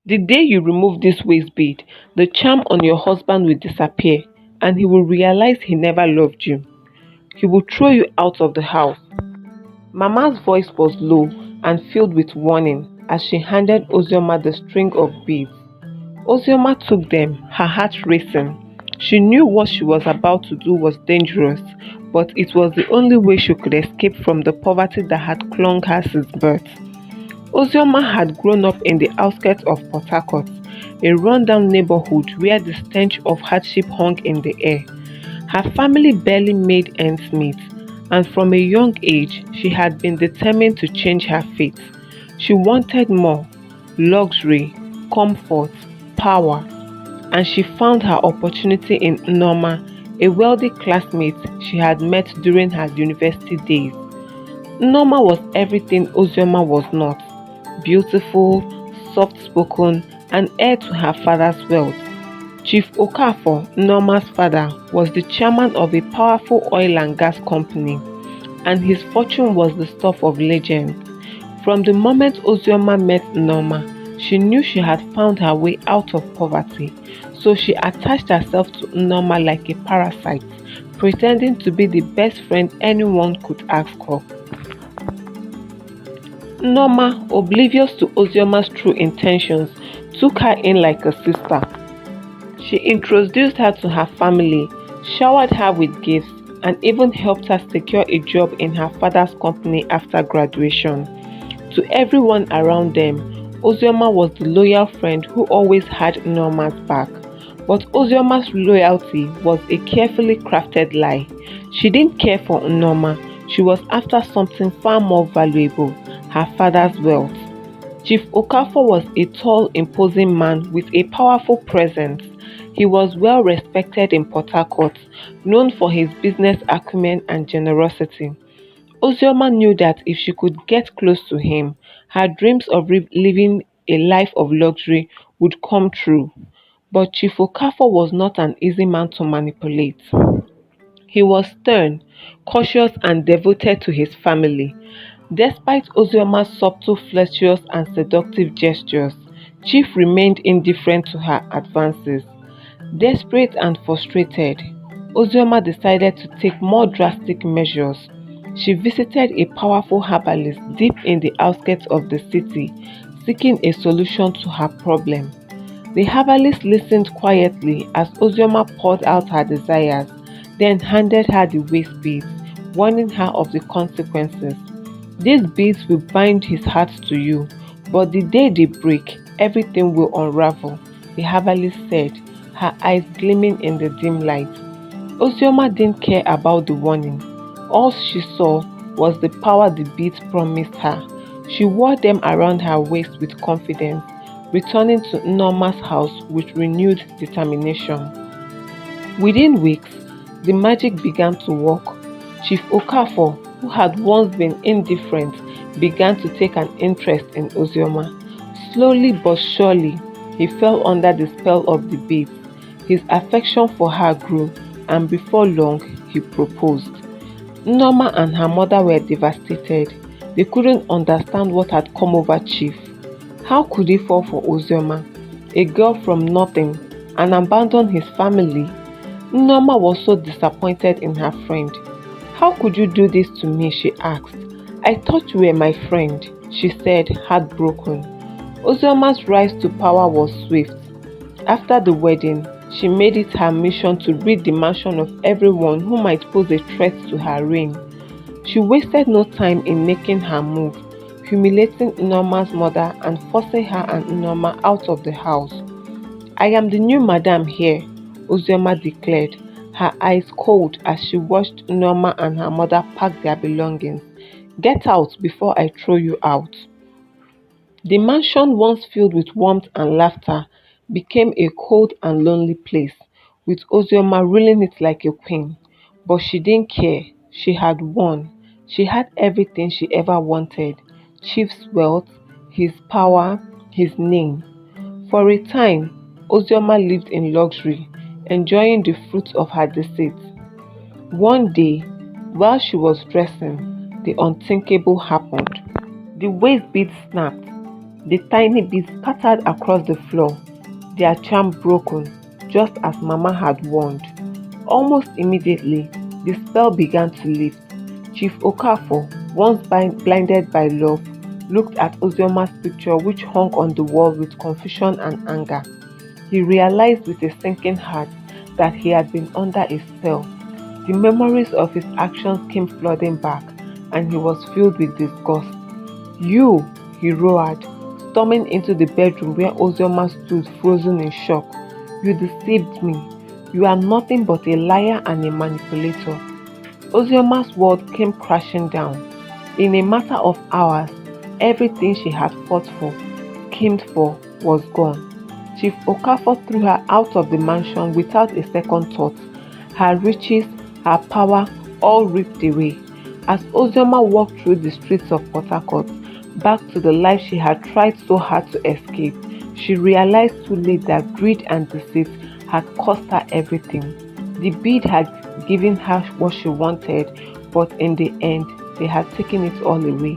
The day you remove this waist bead, the charm on your husband will disappear and he will realize he never loved you. He will throw you out of the house. Mama's voice was low and filled with warning as she handed Ozioma the string of beads. Ozioma took them, her heart racing. She knew what she was about to do was dangerous, but it was the only way she could escape from the poverty that had clung her since birth. Ozioma had grown up in the outskirts of Port Harcourt, a rundown neighborhood where the stench of hardship hung in the air. Her family barely made ends meet, and from a young age, she had been determined to change her fate. She wanted more luxury, comfort, power, and she found her opportunity in Norma, a wealthy classmate she had met during her university days. Norma was everything Ozioma was not: beautiful, soft-spoken, and heir to her father's wealth. Chief Okafor, Norma's father, was the chairman of a powerful oil and gas company, and his fortune was the stuff of legends. From the moment Ozioma met Norma, she knew she had found her way out of poverty, so she attached herself to Norma like a parasite, pretending to be the best friend anyone could ask of. Norma, oblivious to Ozioma's true intentions, took her in like a sister. She introduced her to her family, showered her with gifts, and even helped her secure a job in her father's company after graduation. To everyone around them, Ozioma was the loyal friend who always had Norma's back. But Ozioma's loyalty was a carefully crafted lie. She didn't care for Norma, she was after something far more valuable: her father's wealth. Chief Okafor was a tall, imposing man with a powerful presence. He was well respected in Port Harcourt, known for his business acumen and generosity. Ozioma knew that if she could get close to him, her dreams of living a life of luxury would come true. But Chief Okafor was not an easy man to manipulate. He was stern, cautious, and devoted to his family. Despite Ozioma's subtle, flirtatious, and seductive gestures, Chief remained indifferent to her advances. Desperate and frustrated, Ozioma decided to take more drastic measures. She visited a powerful herbalist deep in the outskirts of the city, seeking a solution to her problem. The herbalist listened quietly as Ozioma poured out her desires, then handed her the waist beads, warning her of the consequences. "These beads will bind his heart to you, but the day they break, everything will unravel," the herbalist said, her eyes gleaming in the dim light. Ozioma didn't care about the warning. All she saw was the power the beads promised her. She wore them around her waist with confidence, returning to Norma's house with renewed determination. Within weeks, the magic began to work. Chief Okafor, who had once been indifferent, began to take an interest in Ozioma. Slowly but surely, he fell under the spell of the beads. His affection for her grew, and before long, he proposed. Norma and her mother were devastated. They couldn't understand what had come over Chief. How could he fall for Ozioma, a girl from nothing, and abandon his family? Norma was so disappointed in her friend. "How could you do this to me?" she asked. "I thought you were my friend," she said, heartbroken. Ozioma's rise to power was swift. After the wedding, she made it her mission to rid the mansion of everyone who might pose a threat to her reign. She wasted no time in making her move, humiliating Norma's mother and forcing her and Norma out of the house. "I am the new madam here," Ozioma declared, her eyes cold as she watched Norma and her mother pack their belongings. "Get out before I throw you out." The mansion, once filled with warmth and laughter, became a cold and lonely place, with Ozioma ruling it like a queen. But she didn't care. She had won. She had everything she ever wanted: Chief's wealth, his power, his name. For a time, Ozioma lived in luxury, enjoying the fruits of her deceit. One day, while she was dressing, the unthinkable happened. The waist bead snapped. The tiny beads scattered across the floor, their charm broken, just as Mama had warned. Almost immediately, the spell began to lift. Chief Okafor, once blinded by love, looked at Ozioma's picture which hung on the wall with confusion and anger. He realized with a sinking heart that he had been under a spell. The memories of his actions came flooding back, and he was filled with disgust. "You!" he roared, storming into the bedroom where Ozioma stood frozen in shock. "You deceived me. You are nothing but a liar and a manipulator." Ozioma's world came crashing down. In a matter of hours, everything she had fought for, schemed for, was gone. Chief Okafor threw her out of the mansion without a second thought. Her riches, her power, all ripped away. As Ozioma walked through the streets of Port Harcourt, back to the life she had tried so hard to escape, she realized too late that greed and deceit had cost her everything. The bead had given her what she wanted, but in the end, they had taken it all away.